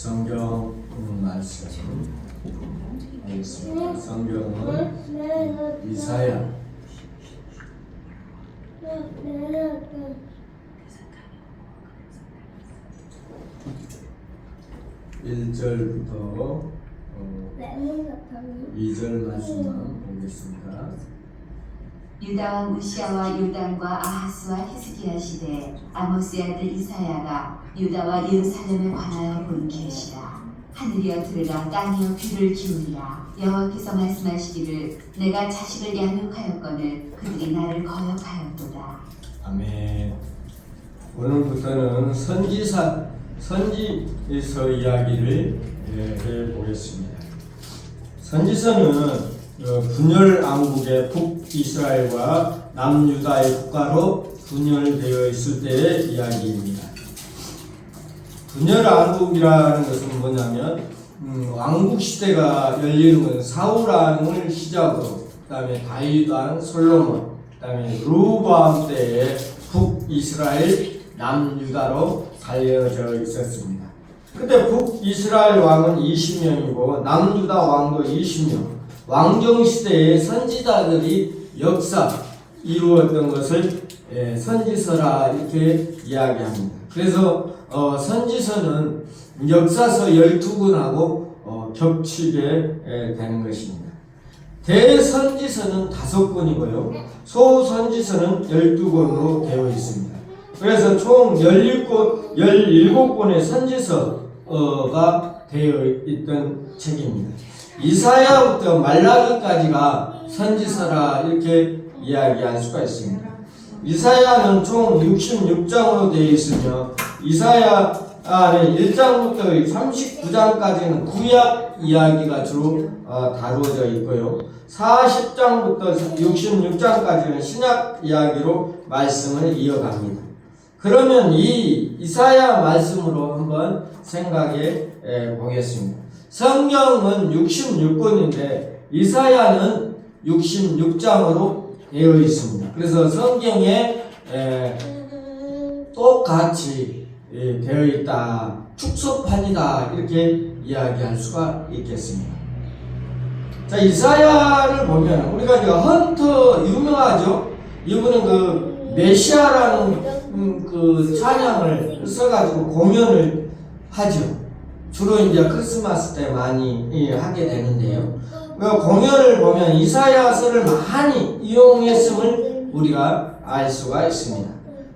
성경 말씀 알겠습니다. 성경은 이사야 1절부터 2절 말씀만 보겠습니다. 유다왕 우시아와 요담과 아하스와 히스기야 시대 아모스의 아들 이사야가 유다와 예루살렘에 관하여 본 계시라. 하늘이여 들으라, 땅이여 귀를 기울이라. 여호와께서 말씀하시기를 내가 자식을 양육하였거늘 그들이 나를 거역하였도다. 아멘. 오늘부터는 선지서 이야기를 해보겠습니다. 선지서는 분열 왕국의 북이스라엘과 남유다의 국가로 분열되어 있을 때의 이야기입니다. 분열 왕국이라는 것은 뭐냐면 왕국 시대가 열리는 것은 사울 왕을 시작으로 그 다음에 다윗 왕, 솔로몬, 그 다음에 르호보암 때의 북이스라엘, 남유다로 갈려져 있었습니다. 그때 북이스라엘 왕은 20명이고 남유다 왕도 20명. 왕정시대의 선지자들이 역사 이루었던 것을 선지서라 이렇게 이야기합니다. 그래서 선지서는 역사서 12권하고 겹치게 되는 것입니다. 대선지서는 5권이고요. 소선지서는 12권으로 되어 있습니다. 그래서 총 17권의 선지서가 되어 있던 책입니다. 이사야부터 말라기까지가 선지서라 이렇게 이야기할 수가 있습니다. 이사야는 총 66장으로 되어 있으며 이사야 안에 1장부터 39장까지는 구약 이야기가 주로 다루어져 있고요. 40장부터 66장까지는 신약 이야기로 말씀을 이어갑니다. 그러면 이 이사야 말씀으로 한번 생각해 보겠습니다. 성경은 66권인데 이사야는 66장으로 되어 있습니다. 그래서 성경에 똑같이 되어 있다, 축소판이다 이렇게 이야기할 수가 있겠습니다. 자, 이사야를 보면 우리가 이제 헌터 유명하죠. 이분은 그 메시아라는 그 찬양을 써가지고 공연을 하죠. 주로 이제 크리스마스 때 많이 하게 되는데요. 그 공연을 보면 이사야서를 많이 이용했음을 우리가 알 수가 있습니다.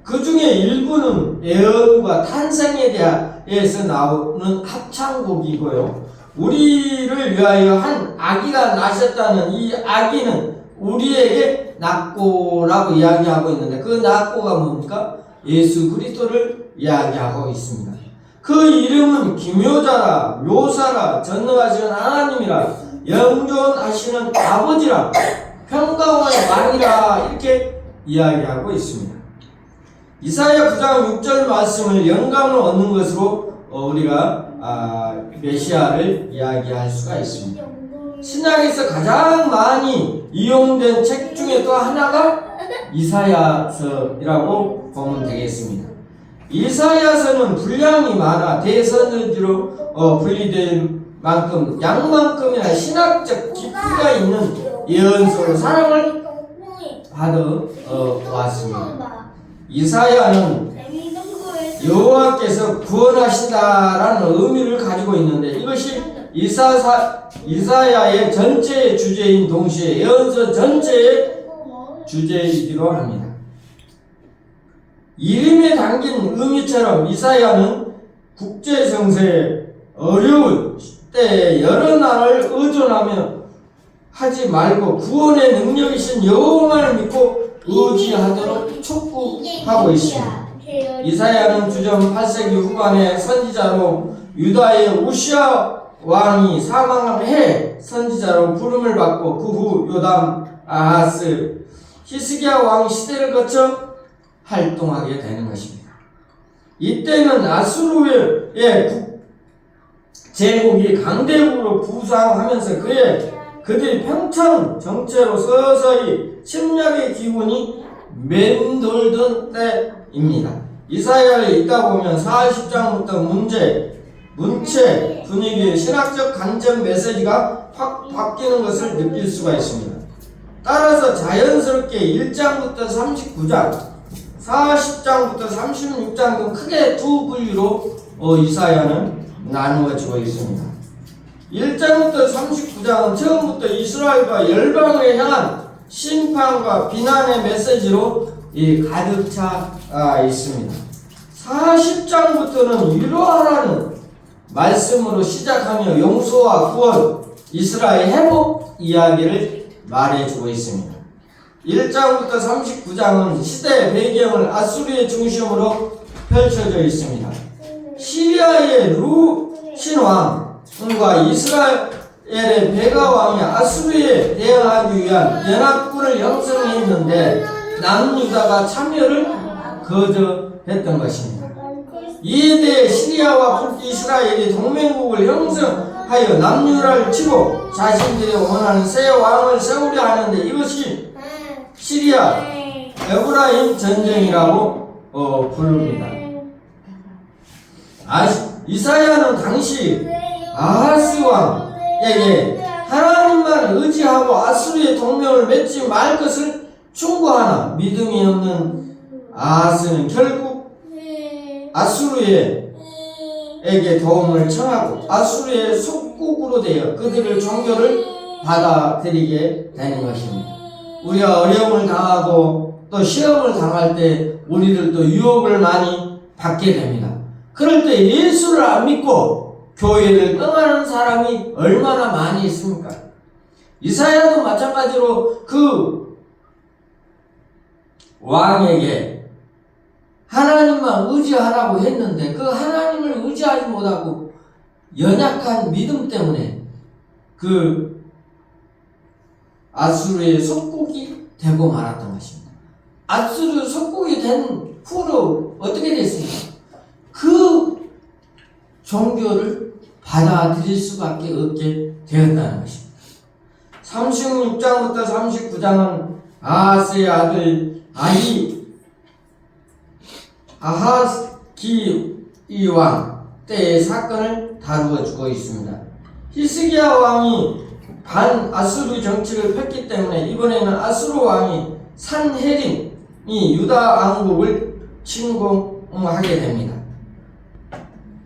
그 중에 일부는 예언과 탄생에 대해서 나오는 합창곡이고요. 우리를 위하여 한 아기가 나셨다는 이 아기는 우리에게 낳고라고 이야기하고 있는데 그 낳고가 뭡니까? 예수 그리스도를 이야기하고 있습니다. 그 이름은 기묘자라, 묘사라, 전능하시는 하나님이라, 영존하시는 아버지라, 평강의 왕이라 이렇게 이야기하고 있습니다. 이사야 9장 6절 말씀을 영감을 얻는 것으로 우리가 메시아를 이야기할 수가 있습니다. 신약에서 가장 많이 이용된 책 중에 또 하나가 이사야서라고 보면 되겠습니다. 이사야서는 분량이 많아 대선지로 분리된 만큼 양만큼이나 신학적 깊이가 있는 예언서로 사랑을 받아 왔습니다. 이사야는 여호와께서 구원하신다라는 의미를 가지고 있는데 이것이 이사야의 전체의 주제인 동시에 예언서 전체의 주제이기도 합니다. 이름에 담긴 의미처럼 이사야는 국제정세에 어려운 때에 여러 나라를 의존하며 하지 말고 구원의 능력이신 여호와를 믿고 의지하도록 촉구하고 있습니다. 이사야는 주전 8세기 후반의 선지자로 유다의 우시아 왕이 사망한 해 선지자로 부름을 받고 그 후 요담, 아하스, 히스기야 왕 시대를 거쳐 활동하게 되는 것입니다. 이때는 아수르의 제국이 강대국으로 부상하면서 그들이 평창 정체로 서서히 침략의 기운이 맴돌던 때입니다. 이사야를 읽다 보면 40장부터 문제, 문체, 분위기, 신학적 관점 메시지가 확 바뀌는 것을 느낄 수가 있습니다. 따라서 자연스럽게 1장부터 39장, 40장부터 36장 등 크게 두 분류로 이사야는 나누어지고 있습니다. 1장부터 39장은 처음부터 이스라엘과 열방을 향한 심판과 비난의 메시지로 가득 차 있습니다. 40장부터는 위로하라는 말씀으로 시작하며 용서와 구원, 이스라엘 회복 이야기를 말해주고 있습니다. 1장부터 39장은 시대 배경을 아수르의 중심으로 펼쳐져 있습니다. 시리아의 루신왕과 이스라엘의 베가왕이 아수르에 대항하기 위한 연합군을 형성했는데 남유다가 참여를 거절했던 것입니다. 이에 대해 시리아와 북이스라엘이 동맹국을 형성하여 남유다를 치고 자신들이 원하는 새 왕을 세우려 하는데 이것이 시리아 에브라임 전쟁이라고 부릅니다. 이사야는 당시 아하스 왕에게 하나님만 의지하고 아수르의 동맹을 맺지 말 것을 충고하나 믿음이 없는 아하스는 결국 아수르에게 도움을 청하고 아수르의 속국으로 되어 그들의 종교를 받아들이게 되는 것입니다. 우리가 어려움을 당하고 또 시험을 당할 때 우리들도 유혹을 많이 받게 됩니다. 그럴 때 예수를 안 믿고 교회를 떠나는 사람이 얼마나 많이 있습니까? 이사야도 마찬가지로 그 왕에게 하나님만 의지하라고 했는데 그 하나님을 의지하지 못하고 연약한 믿음 때문에 그 아수르의 속국이 되고 말았던 것입니다. 아수르 속국이 된 후로 어떻게 됐습니까? 그 종교를 받아들일 수밖에 없게 되었다는 것입니다. 36장부터 39장은 아하스의 아들 아하스기왕 때의 사건을 다루어 주고 있습니다. 히스기야 왕이 반아수르 정책을 폈기 때문에 이번에는 아수르 왕이 산헤립이 유다 왕국을 침공하게 됩니다.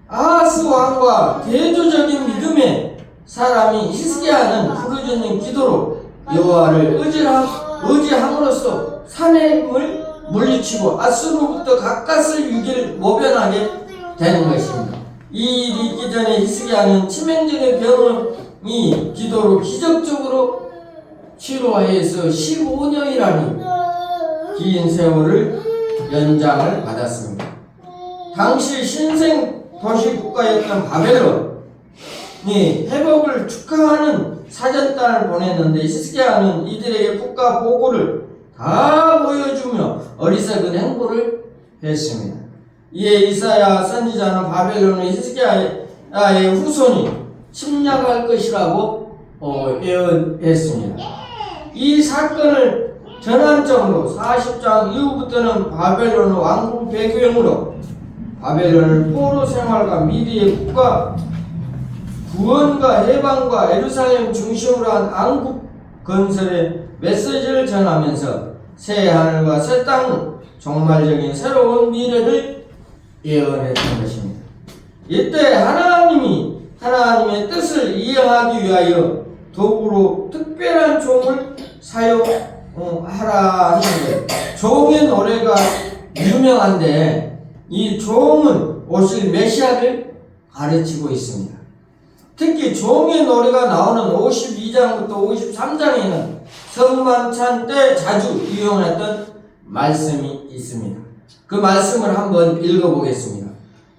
아하스 왕과 대조적인 믿음의 사람이 히스기야는 부르짖는 기도로 여호와를 의지함으로써 산헤립을 물리치고 아수르로부터 가까스를 유기를 모변하게 되는 것입니다. 이 일이 있기 전에 히스기야는 치명적인 병이 기도로 기적적으로 치료해서 15년이라는 긴 세월을 연장을 받았습니다. 당시 신생 도시 국가였던 바벨론이 회복을 축하하는 사전단을 보냈는데 히스기야는 이들에게 국가 보고를 다 보여주며 어리석은 행보를 했습니다. 이에 이사야 선지자는 바벨론의 히스기야의 후손이 침략할 것이라고 예언했습니다. 이 사건을 전환점으로 40장 이후부터는 바벨론 왕국 배경으로 바벨론을 포로 생활과 미래의 국가 구원과 해방과 예루살렘 중심으로 한 왕국 건설의 메시지를 전하면서 새 하늘과 새 땅 종말적인 새로운 미래를 예언했던 것입니다. 이때 하나님의 뜻을 이행하기 위하여 도구로 특별한 종을 사용하라 하는데 종의 노래가 유명한데 이 종은 오실 메시아를 가르치고 있습니다. 특히 종의 노래가 나오는 52장부터 53장에는 성만찬 때 자주 이용했던 말씀이 있습니다. 그 말씀을 한번 읽어보겠습니다.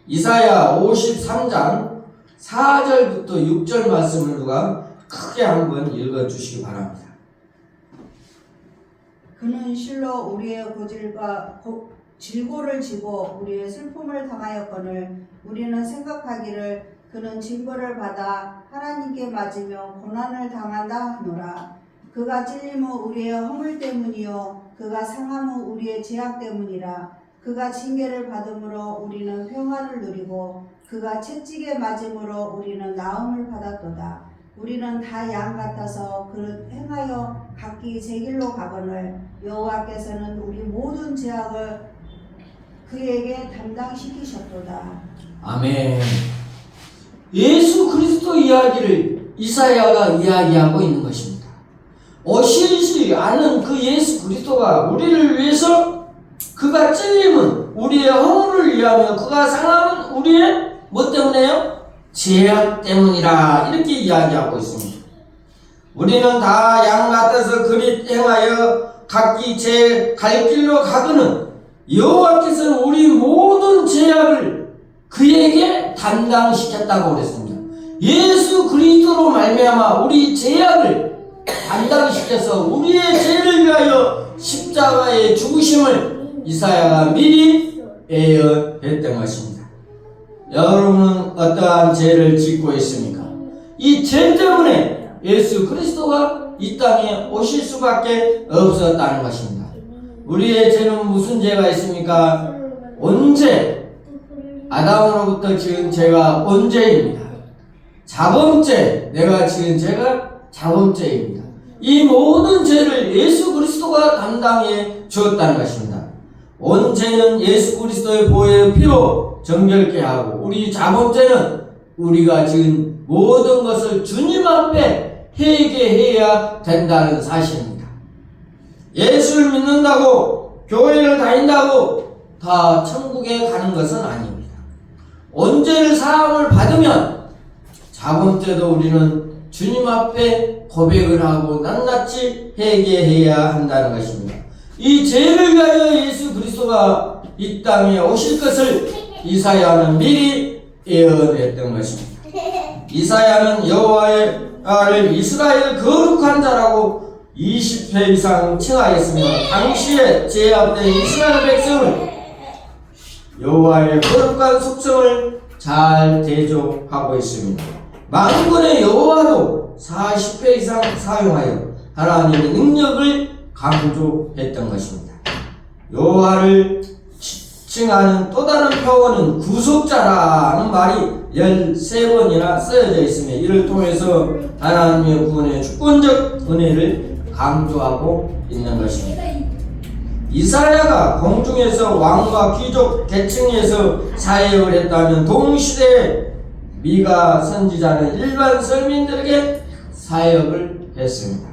이사야 53장 4절부터 6절 말씀을 누가 크게 한번 읽어주시기 바랍니다. 그는 실로 우리의 질고를 지고 우리의 슬픔을 당하였거늘 우리는 생각하기를 그는 징벌을 받아 하나님께 맞으며 고난을 당한다 하노라. 그가 찔림은 우리의 허물 때문이요 그가 상함은 우리의 죄악 때문이라. 그가 징계를 받음으로 우리는 평화를 누리고 그가 채찍에 맞음으로 우리는 나음을 받았도다. 우리는 다 양 같아서 그릇 행하여 각기 제 길로 가거늘 여호와께서는 우리 모든 죄악을 그에게 담당시키셨도다. 아멘. 예수 그리스도 이야기를 이사야가 이야기하고 있는 것입니다. 오시지 않은 그 예수 그리스도가 우리를 위해서 그가 찔림은 우리의 허물을 위하며 그가 상함은 우리의 뭐 때문에요? 죄악 때문이라 이렇게 이야기하고 있습니다. 우리는 다 양 같아서 그릇 행하여 각기 제 갈 길로 가거는 여호와께서는 우리 모든 죄악을 그에게 담당시켰다고 그랬습니다. 예수 그리스도로 말미암아 우리 죄악을 담당시켜서 우리의 죄를 위하여 십자가의 죽으심을 이사야가 미리 예언했던 것입니다. 여러분은 어떠한 죄를 짓고 있습니까? 이 죄 때문에 예수 그리스도가 이 땅에 오실 수밖에 없었다는 것입니다. 우리의 죄는 무슨 죄가 있습니까? 언제 아담으로부터 지은 죄가 언제입니다. 자범죄, 내가 지은 죄가 자범죄입니다. 이 모든 죄를 예수 그리스도가 담당해 주었다는 것입니다. 온 죄는 예수 그리스도의 보혈의 피로 정결케 하고 우리 자범죄는 우리가 지은 모든 것을 주님 앞에 회개해야 된다는 사실입니다. 예수를 믿는다고 교회를 다닌다고 다 천국에 가는 것은 아닙니다. 온 죄를 사함을 받으면 자범죄도 우리는 주님 앞에 고백을 하고 낱낱이 회개해야 한다는 것입니다. 이 죄를 위하여 예수 그리스도가 이 땅에 오실 것을 이사야는 미리 예언했던 것입니다. 이사야는 여호와를 이스라엘 거룩한 자라고 20회 이상 칭하였으며 당시에 제압된 이스라엘 백성은 여호와의 거룩한 속성을 잘 대조하고 있습니다. 만군의 여호와도 40회 이상 사용하여 하나님의 능력을 강조했던 것입니다. 여호와를 칭하는 또 다른 표현은 구속자라는 말이 13번이나 쓰여져 있으며 이를 통해서 하나님의 구원의 주권적 은혜를 강조하고 있는 것입니다. 이사야가 공중에서 왕과 귀족 계층에서 사역을 했다면 동시대에 미가 선지자는 일반 서민들에게 사역을 했습니다.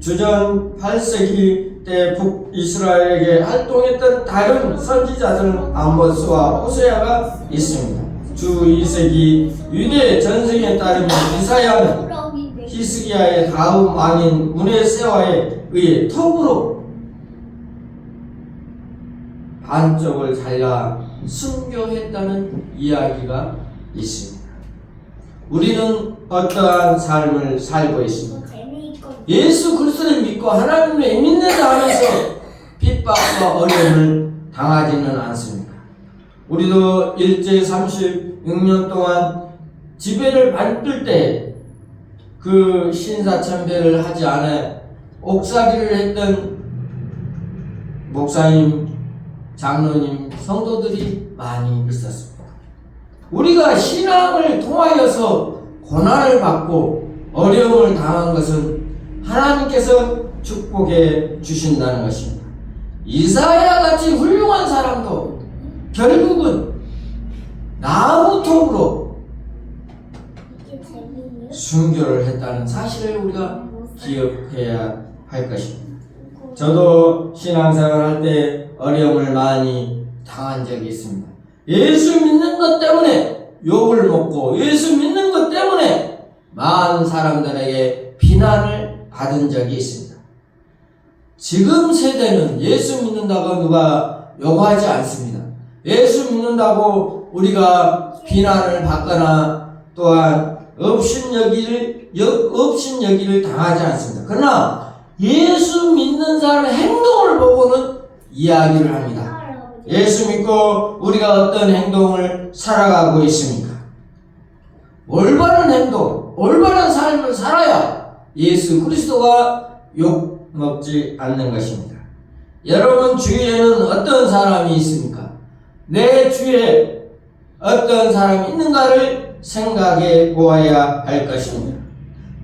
주전 8세기 때 북이스라엘에게 활동했던 다른 선지자들은 아모스와 호세아가 있습니다. 주 2세기 유대 전승에 따르면 이사야는 히스기야의 다음 왕인 문헤세와에 의해 톱으로 반쪽을 잘라 순교했다는 이야기가 있습니다. 우리는 어떠한 삶을 살고 있습니까? 예수 그리스도를 믿고 하나님을 믿는다 하면서 핍박과 어려움을 당하지는 않습니까? 우리도 일제 36년 동안 지배를 받을 때 그 신사참배를 하지 않아 옥살이를 했던 목사님, 장로님, 성도들이 많이 있었습니다. 우리가 신앙을 통하여서 고난을 받고 어려움을 당한 것은 하나님께서 축복해 주신다는 것입니다. 이사야 같이 훌륭한 사람도 결국은 나무톱으로 순교를 했다는 사실을 우리가 기억해야 할 것입니다. 저도 신앙생활 할 때 어려움을 많이 당한 적이 있습니다. 예수 믿는 것 때문에 욕을 먹고 예수 믿는 것 때문에 많은 사람들에게 비난을 받은 적이 있습니다. 지금 세대는 예수 믿는다고 누가 욕하지 않습니다. 예수 믿는다고 우리가 비난을 받거나 또한 업신여기를 당하지 않습니다. 그러나 예수 믿는 사람의 행동을 보고는 이야기를 합니다. 예수 믿고 우리가 어떤 행동을 살아가고 있습니까? 올바른 행동, 올바른 삶을 살아야 예수 그리스도가 욕 먹지 않는 것입니다. 여러분 주위에는 어떤 사람이 있습니까? 내 주위에 어떤 사람이 있는가를 생각해 보아야 할 것입니다.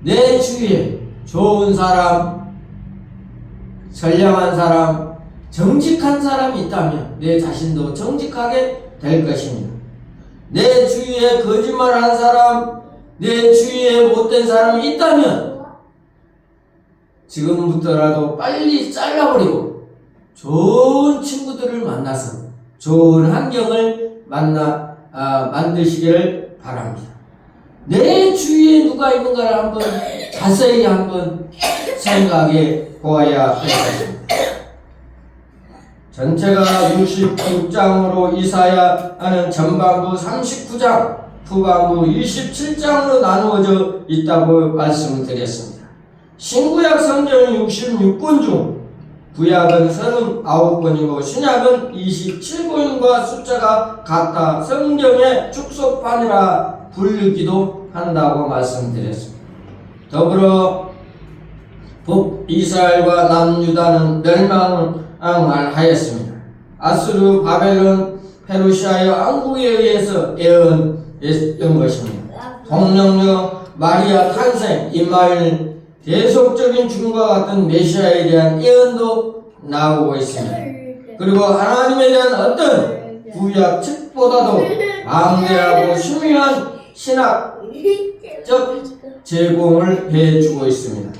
내 주위에 좋은 사람, 선량한 사람, 정직한 사람이 있다면 내 자신도 정직하게 될 것입니다. 내 주위에 거짓말한 사람, 내 주위에 못된 사람이 있다면 지금부터라도 빨리 잘라버리고 좋은 친구들을 만나서 좋은 환경을 만드시기를 바랍니다. 내 주위에 누가 있는가를 한번 자세히 한번 생각해 보아야 할 것입니다. 전체가 66장으로 이사야는 전반부 39장, 후반부 27장으로 나누어져 있다고 말씀드렸습니다. 신구약 성경은 66권 중 구약은 39권이고 신약은 27권과 숫자가 같아 성경의 축소판이라 불리기도 한다고 말씀드렸습니다. 더불어 북이스라엘과 남유다는 멸망하였습니다. 아수르, 바벨론, 페르시아의 왕국에 의해서 예언했던 것입니다. 동령녀 마리아 탄생, 이마일 계속적인 죽음과 같은 메시아에 대한 예언도 나오고 있습니다. 그리고 하나님에 대한 어떤 구약 책보다도 방대하고 신비한 신학적 제공을 해주고 있습니다.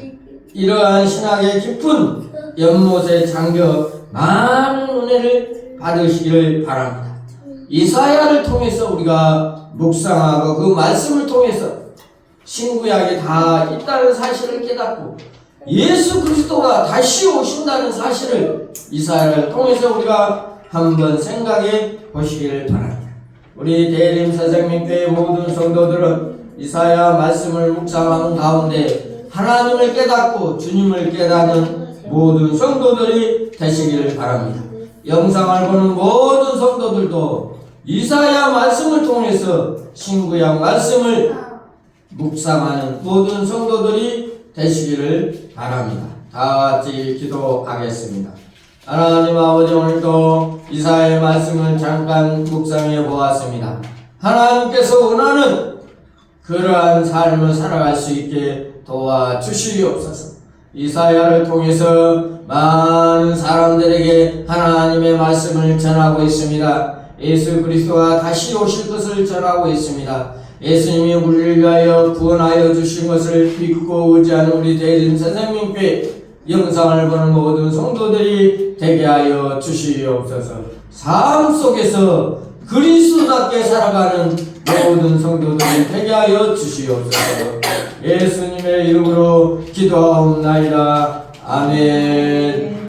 이러한 신학의 깊은 연못에 잠겨 많은 은혜를 받으시기를 바랍니다. 이사야를 통해서 우리가 묵상하고 그 말씀을 통해서 신구약이 다 있다는 사실을 깨닫고 예수 그리스도가 다시 오신다는 사실을 이사야를 통해서 우리가 한번 생각해 보시기를 바랍니다. 우리 대림 선생님교회 모든 성도들은 이사야 말씀을 묵상하는 가운데 하나님을 깨닫고 주님을 깨닫는 모든 성도들이 되시기를 바랍니다. 영상을 보는 모든 성도들도 이사야 말씀을 통해서 신구약 말씀을 묵상하는 모든 성도들이 되시기를 바랍니다. 다 같이 기도하겠습니다. 하나님 아버지, 오늘도 이사야의 말씀을 잠깐 묵상해 보았습니다. 하나님께서 원하는 그러한 삶을 살아갈 수 있게 도와주시옵소서. 이사야를 통해서 많은 사람들에게 하나님의 말씀을 전하고 있습니다. 예수 그리스도가 다시 오실 것을 전하고 있습니다. 예수님이 우리를 위하여 구원하여 주신 것을 믿고 의지하는 우리 대림 선생님께 영상을 보는 모든 성도들이 되게 하여 주시옵소서. 삶 속에서 그리스도답게 살아가는 모든 성도들이 되게 하여 주시옵소서. 예수님의 이름으로 기도하옵나이다. 아멘.